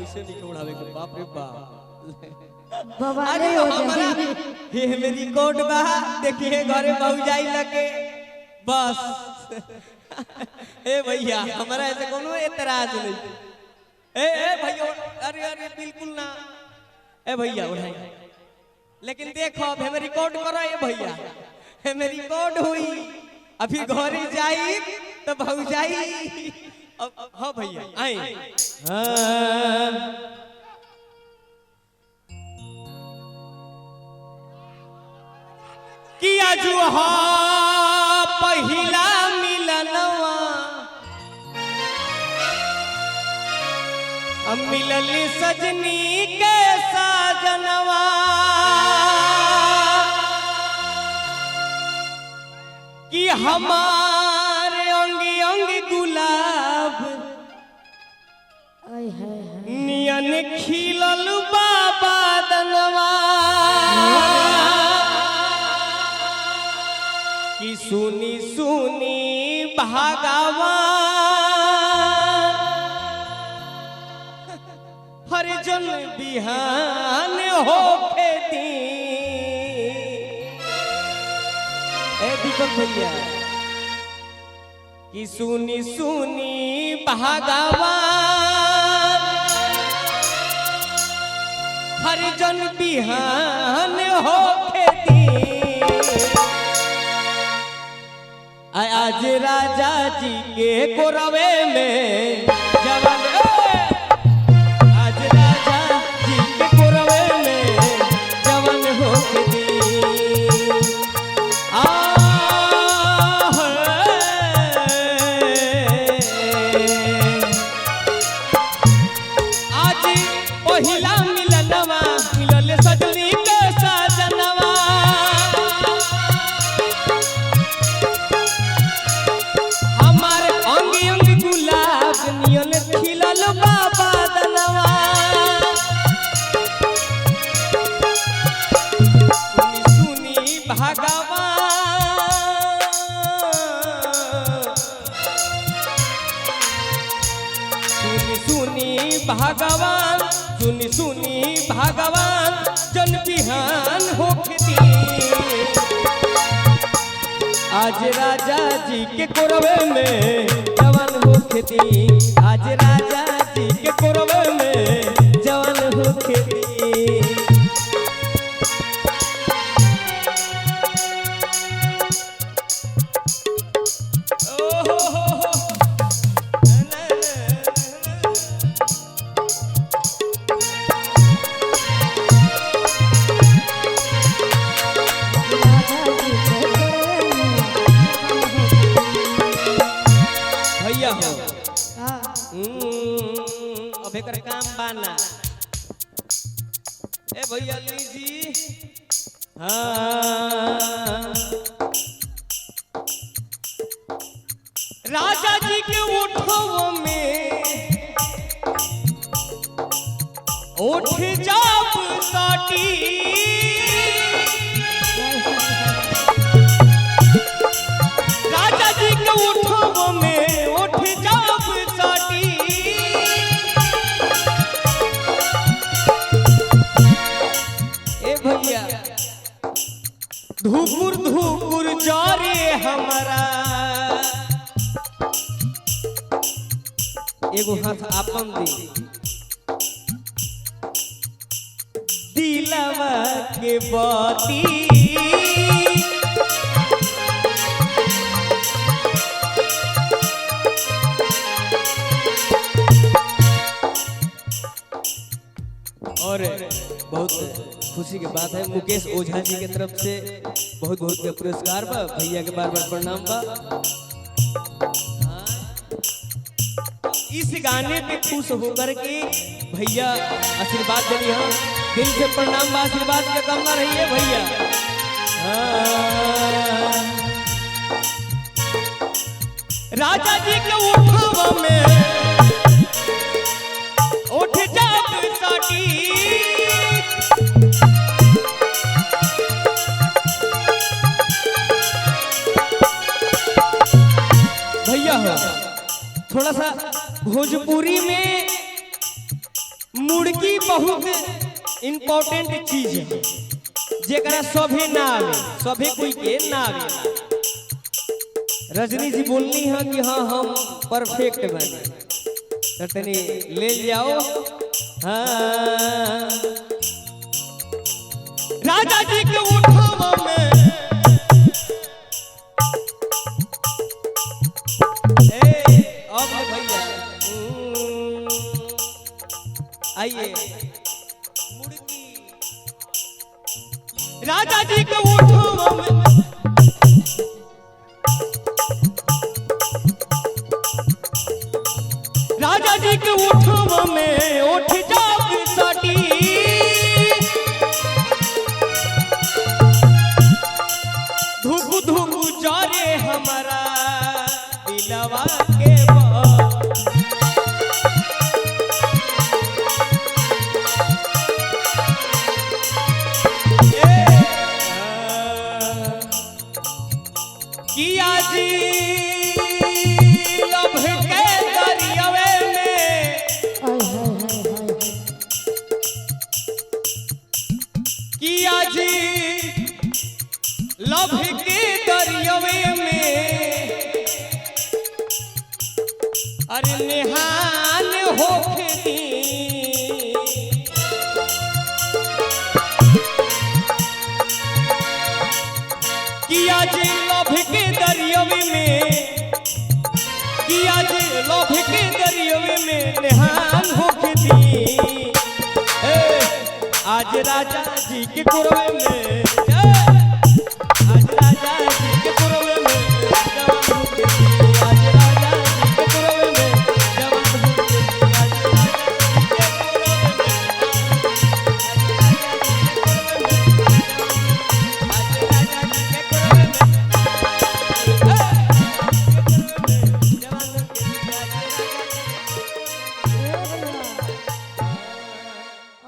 ऐसे नहीं उड़ावे के बाप रे बाप बवाले हो जाए। हे मेरी कोट बा देखिए घरे बहु जाई लगे बस ए भैया हमारा ऐसे कोनो एतराज नहीं ए भैया अरे अरे बिल्कुल ना ए भैया उठाई लेकिन देखो अब हमें रिकॉर्ड करो ये भैया हमें रिकॉर्ड हुई अभी घरे जाई तो बहु जाई अब हाँ भैया आए किया जो पहिला मिलनवा अब मिलली सजनी के साजनवा कि हमारे अंगी अंगी गुलाब नियन खिलल बाबा दनवा कि सुनी सुनी भागवा हरिजन बिहान हो खेती ए दीपक भैया कि सुनी सुनी भागवा हरिजन बिहान हो खेती आज राजा जी के कोरवे में जवान आज राजा जी के कोरवे में जवान हो दी आज पहिला मिलनवा मिलल सजनी के साजनवा हमारे अंगी अंगी गुलाब नियन खिलल बाबा दनवा सुनी सुनी भागवा भगवान सुनी सुनी भगवान जन बिहान होती आज राजा जी के कोरवे में जवान होती आज राजा जी के कोरवे में जवान होती अबे कर काम बाना ए भैया लीजी राजा जी के ओठों में ओठ जाप साटी राजा जी के ओठों में ओठ जाप साटी धुकुर धुकुर जारे हमारा एगो हाथ आपन दी दिलवा के बाती और बहुत खुशी की बात है मुकेश ओझा जी की तरफ से बहुत बहुत के पुरस्कार बा भैया के बार बार प्रणाम बा इस गाने पे खुश होकर के भैया आशीर्वाद देनी हम दिल से प्रणाम बा आशीर्वाद के कम ना रहिए भैया राजा जी के उठावा में उठ जाप साटी भैया हो थोड़ा सा भोजपुरी में मुर्गी बहुत इम्पोर्टेंट चीज है जेकरा सभे ना आवे, सभे कोई के ना आवे। रजनी जी बोलनी है कि हाँ हम परफेक्ट बने, तो तनी ले जाओ। हाँ राजा जी के उठावा में अब भैया आइए मुर्गी राजा जी के उठावा में राजा जी के उठावा में उठ जाओ सटी धुक धुक जारे हमारा दिलवा के किया जी लब के दरियावे में किया जी लब के दरियावे में अरे निहान होके दी किया जी लब के दरियावे में किया जी लब के दरियावे में निहान होके दी आज राजा जी के कुरवे में